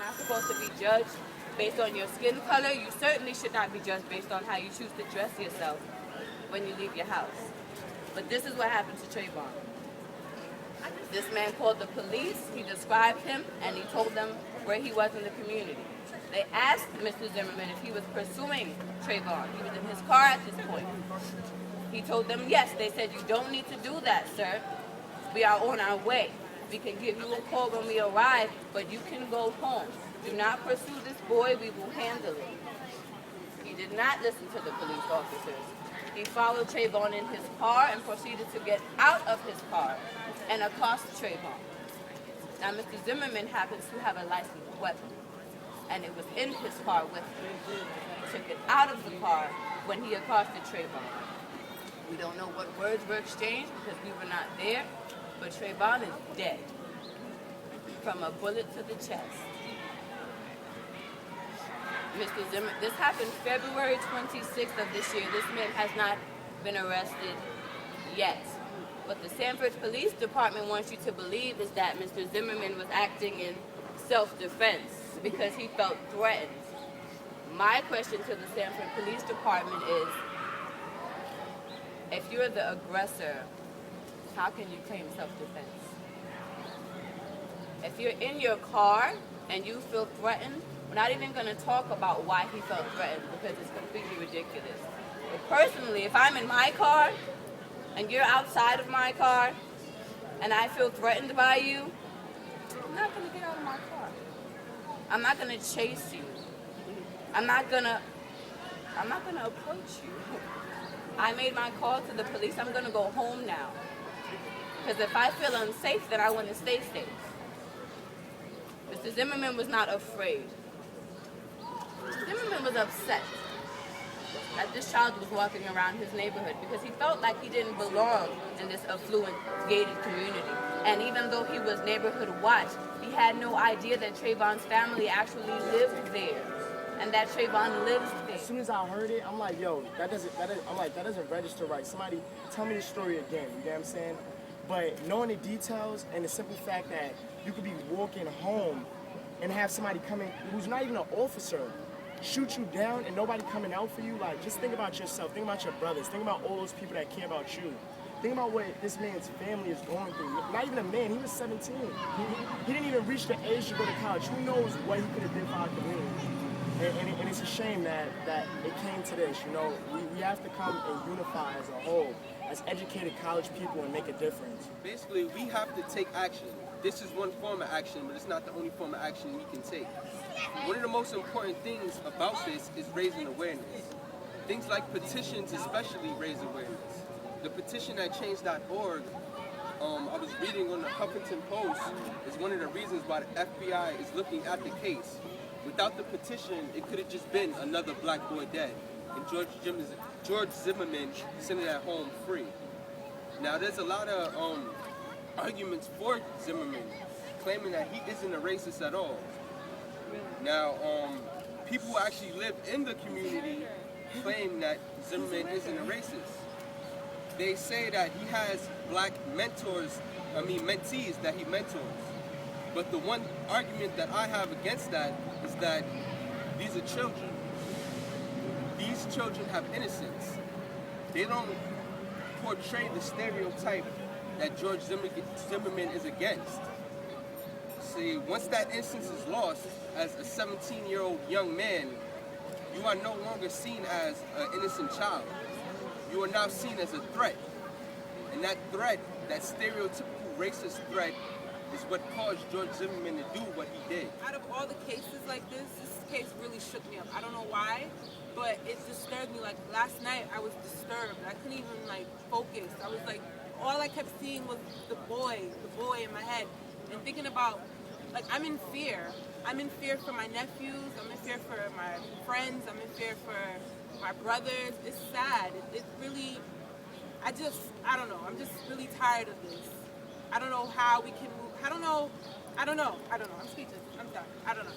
not supposed to be judged based on your skin color. You certainly should not be judged based on how you choose to dress yourself when you leave your house. But this is what happened to Trayvon. This man called the police, he described him, and he told them where he was in the community. They asked Mr. Zimmerman if he was pursuing Trayvon. He was in his car at this point. He told them yes. They said, you don't need to do that, sir. We are on our way. We can give you a call when we arrive, but you can go home. Do not pursue this boy. We will handle it. He did not listen to the police officers. He followed Trayvon in his car and proceeded to get out of his car and accost Trayvon. Now, Mr. Zimmerman happens to have a licensed weapon, and it was in his car with him. He took it out of the car when he accosted Trayvon. We don't know what words were exchanged because we were not there, but Trayvon is dead from a bullet to the chest. Mr. Zimmerman, this happened February 26th of this year. This man has not been arrested yet. What the Sanford Police Department wants you to believe is that Mr. Zimmerman was acting in self-defense because he felt threatened. My question to the Sanford Police Department is, if you're the aggressor, how can you claim self-defense? If you're in your car and you feel threatened, we're not even going to talk about why he felt threatened because it's completely ridiculous. But personally, if I'm in my car and you're outside of my car and I feel threatened by you, I'm not going to get out of my car. I'm not going to chase you. I'm not going to approach you. I made my call to the police. I'm going to go home now. Because if I feel unsafe, then I want to stay safe. Mr. Zimmerman was not afraid. Mr. Zimmerman was upset that this child was walking around his neighborhood because he felt like he didn't belong in this affluent, gated community. And even though he was neighborhood watch, he had no idea that Trayvon's family actually lived there. And that Trayvon lives there. As soon as I heard it, I'm like, yo, that doesn't register right. Somebody tell me the story again, you get what I'm saying? But knowing the details and the simple fact that you could be walking home and have somebody coming who's not even an officer shoot you down and nobody coming out for you, like, just think about yourself, think about your brothers, think about all those people that care about you. Think about what this man's family is going through. Not even a man, he was 17. He didn't even reach the age to go to college. Who knows what he could have done for our community? And it's a shame that it came to this, you know. We have to come and unify as a whole, as educated college people, and make a difference. Basically, we have to take action. This is one form of action, but it's not the only form of action we can take. One of the most important things about this is raising awareness. Things like petitions especially raise awareness. The petition at change.org, I was reading on the Huffington Post, is one of the reasons why the FBI is looking at the case. Without the petition, it could have just been another black boy dead, and George Zimmerman sitting at home free. Now, there's a lot of arguments for Zimmerman, claiming that he isn't a racist at all. Now, people who actually live in the community claim that Zimmerman isn't a racist. They say that he has black mentees that he mentors. But the one argument that I have against that is that these are children. These children have innocence. They don't portray the stereotype that George Zimmerman is against. See, once that innocence is lost, as a 17-year-old young man, you are no longer seen as an innocent child. You are now seen as a threat. And that threat, that stereotypical racist threat, is what caused George Zimmerman to do what he did. Out of all the cases like this case really shook me up. I don't know why, but it disturbed me. Like last night, I was disturbed. I couldn't even focus. I was like, all I kept seeing was the boy in my head, and thinking about, I'm in fear. I'm in fear for my nephews. I'm in fear for my friends. I'm in fear for my brothers. It's sad. It really, I don't know. I'm just really tired of this. I don't know how we can move. I don't know. I'm speechless. I'm done. I don't know.